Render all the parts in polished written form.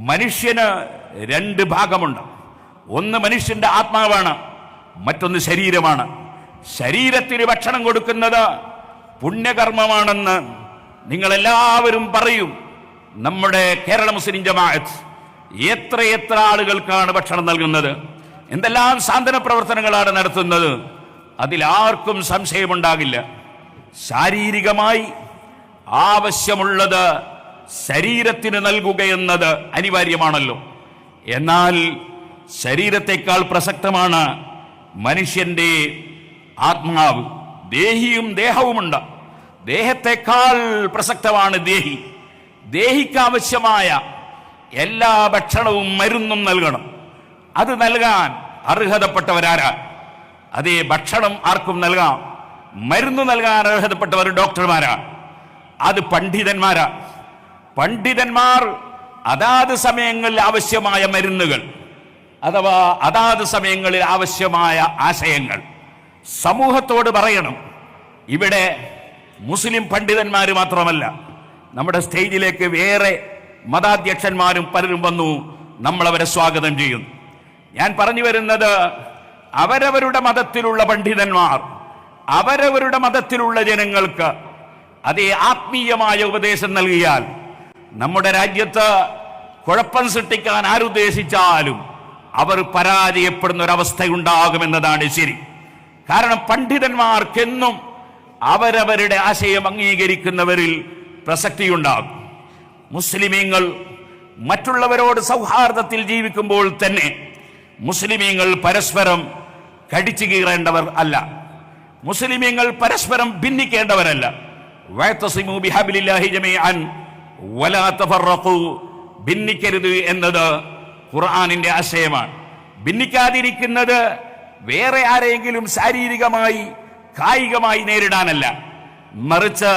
മനുഷ്യന് രണ്ട് ഭാഗമുണ്ട്. ഒന്ന് മനുഷ്യന്റെ ആത്മാവാണ്, മറ്റൊന്ന് ശരീരമാണ്. ശരീരത്തിന് ഭക്ഷണം കൊടുക്കുന്നത് പുണ്യകർമ്മമാണെന്ന് നിങ്ങളെല്ലാവരും പറയും. നമ്മുടെ കേരള മുസ്ലിം ജമാഅത്ത് എത്ര ആളുകൾക്കാണ് ഭക്ഷണം നൽകുന്നത്, എന്തെല്ലാം സാന്ത്വന പ്രവർത്തനങ്ങളാണ് നടത്തുന്നത്. അതിലാർക്കും സംശയമുണ്ടാകില്ല. ശാരീരികമായി ആവശ്യമുള്ളത് ശരീരത്തിന് നൽകുകയെന്നത് അനിവാര്യമാണല്ലോ. എന്നാൽ ശരീരത്തെക്കാൾ പ്രസക്തമാണ് മനുഷ്യന്റെ ആത്മാവ്. ദേഹിയും ദേഹവുമുണ്ട്. ദേഹത്തെക്കാൾ പ്രസക്തമാണ് ദേഹി. ദേഹിക്കാവശ്യമായ എല്ലാ ഭക്ഷണവും മരുന്നും നൽകണം. അത് നൽകാൻ അർഹതപ്പെട്ടവരാരാ? അതേ ഭക്ഷണം ആർക്കും നൽകാം, മരുന്ന് നൽകാൻ അർഹതപ്പെട്ടവർ ഡോക്ടർമാരാ, അത് പണ്ഡിതന്മാരാ. പണ്ഡിതന്മാർ അതാത് സമയങ്ങളിൽ ആവശ്യമായ മരുന്നുകൾ അഥവാ അതാത് സമയങ്ങളിൽ ആവശ്യമായ ആശയങ്ങൾ സമൂഹത്തോട് പറയണം. ഇവിടെ മുസ്ലിം പണ്ഡിതന്മാർ മാത്രമല്ല, നമ്മുടെ സ്റ്റേജിലേക്ക് വേറെ മതാധ്യക്ഷന്മാരും പലരും വന്നു. നമ്മളവരെ സ്വാഗതം ചെയ്യുന്നു. ഞാൻ പറഞ്ഞു വരുന്നത്, അവരവരുടെ മതത്തിലുള്ള പണ്ഡിതന്മാർ അവരവരുടെ മതത്തിലുള്ള ജനങ്ങൾക്ക് അതേ ആത്മീയമായ ഉപദേശം നൽകിയാൽ നമ്മുടെ രാജ്യത്ത് കുഴപ്പം സൃഷ്ടിക്കാൻ ആരുദ്ദേശിച്ചാലും അവർ പരാജയപ്പെടുന്ന ഒരവസ്ഥയുണ്ടാകുമെന്നതാണ് ശരി. കാരണം പണ്ഡിതന്മാർക്കെന്നും അവരവരുടെ ആശയം അംഗീകരിക്കുന്നവരിൽ പ്രസക്തിയുണ്ടാകും. മുസ്ലിമീങ്ങൾ മറ്റുള്ളവരോട് സൗഹാർദ്ദത്തിൽ ജീവിക്കുമ്പോൾ തന്നെ മുസ്ലിമീങ്ങൾ പരസ്പരം കടിച്ചു കീറേണ്ടവർ അല്ല. മുസ്ലിമീങ്ങൾ പരസ്പരം ഭിന്നിക്കേണ്ടവരല്ല. വഅതസിമു ബിഹബ്ലില്ലാഹി ജമീഅൻ വലാ തഫറഖു. ഭിന്നിക്കരുത് എന്നത് ഖുർആനിന്റെ ആശയമാണ്. ഭിന്നിക്കാതിരിക്കുന്നത് വേറെ ആരെങ്കിലും ശാരീരികമായി കായികമായി നേരിടാനല്ല, മറിച്ച്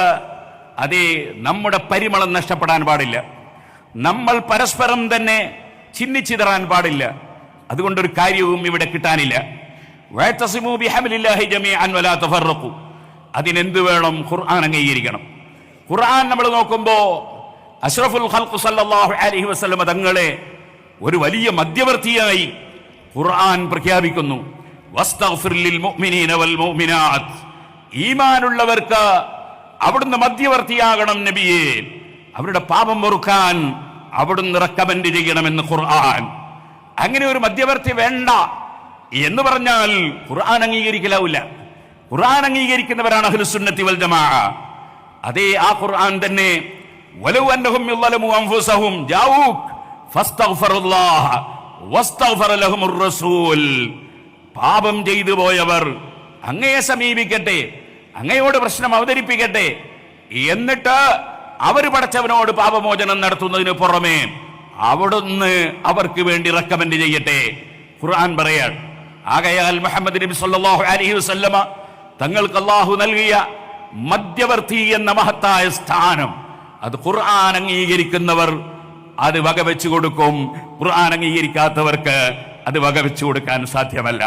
അതേ നമ്മുടെ പരിമളം നഷ്ടപ്പെടാൻ പാടില്ല. നമ്മൾ പരസ്പരം തന്നെ ചിന്നിച്ചിതറാൻ പാടില്ല. അതുകൊണ്ടൊരു കാര്യവും ഇവിടെ കിട്ടാനില്ല. വഅതസിമു ബിഹബ്ലില്ലാഹി ജമീഅൻ വലാ തഫറഖു. അതിനെന്ത് വേണം? ഖുർആൻ അംഗീകരിക്കണം. ഖുർആൻ നമ്മൾ നോക്കുമ്പോൾ അഷ്റഫുൽ ഖൽഖ് സല്ലല്ലാഹു അലൈഹി വസല്ലം തങ്ങളെ ഒരു വലിയ മധ്യവർത്തിയായി ഖുർആൻ പ്രഖ്യാപിക്കുന്നു. വസ്തഗ്ഫിർ ലിൽ മുഅ്മിനീന വൽ മുഅ്മിനാത്ത്. ഈമാനുള്ളവർക്ക് അവിടുന്ന് മധ്യവർത്തിയാകണം നബിയേ. അവരുടെ പാപം പൊറുക്കാൻ അവിടുന്ന് റെക്കമെൻഡ് ചെയ്യണമെന്ന് ഖുർആൻ. അങ്ങനെ ഒരു മധ്യവർത്തി വേണ്ട എന്ന് പറഞ്ഞാൽ ഖുർആൻ അംഗീകരിക്കലാവില്ല. ഖുർആൻ അംഗീകരിക്കുന്നവരാണ് അഹ്ലുസ് സുന്നത്തി വൽ ജമാഅ. അതേ ആ ഖുർആൻ തന്നെ വലൗ അന്നഹും യളമു അൻഫുസഹും ജാഊക ഫസ്തഗ്ഫിറുല്ലാഹ വസ്തഗ്ഫറ ലഹുമുർ റസൂൽ. പാപം ചെയ്തു പോയവർ അങ്ങയെ സമീപിക്കട്ടെ, അങ്ങയോട് പ്രശ്നം അവതരിപ്പിക്കട്ടെ, എന്നിട്ട് അവർ പടച്ചവനോട് പാപമോചനം നടത്തുന്നതിന് പുറമെ അവിടുന്ന് അവർക്ക് വേണ്ടി റെക്കമെൻഡ് ചെയ്യട്ടെ. ഖുർആൻ പറയാൻ. ആകയാൽ മുഹമ്മദ് നബി സല്ലല്ലാഹു അലൈഹി വസല്ലമ തങ്ങൾക്ക് അല്ലാഹു നൽകിയ മധ്യവർത്തി എന്ന മഹത്തായ സ്ഥാനം അത് ഖുർആൻ അംഗീകരിക്കുന്നവർ അത് വകവെച്ചു കൊടുക്കും. ഖുർആൻ അംഗീകരിക്കാത്തവർക്ക് അത് വകവെച്ചു കൊടുക്കാൻ സാധ്യമല്ല.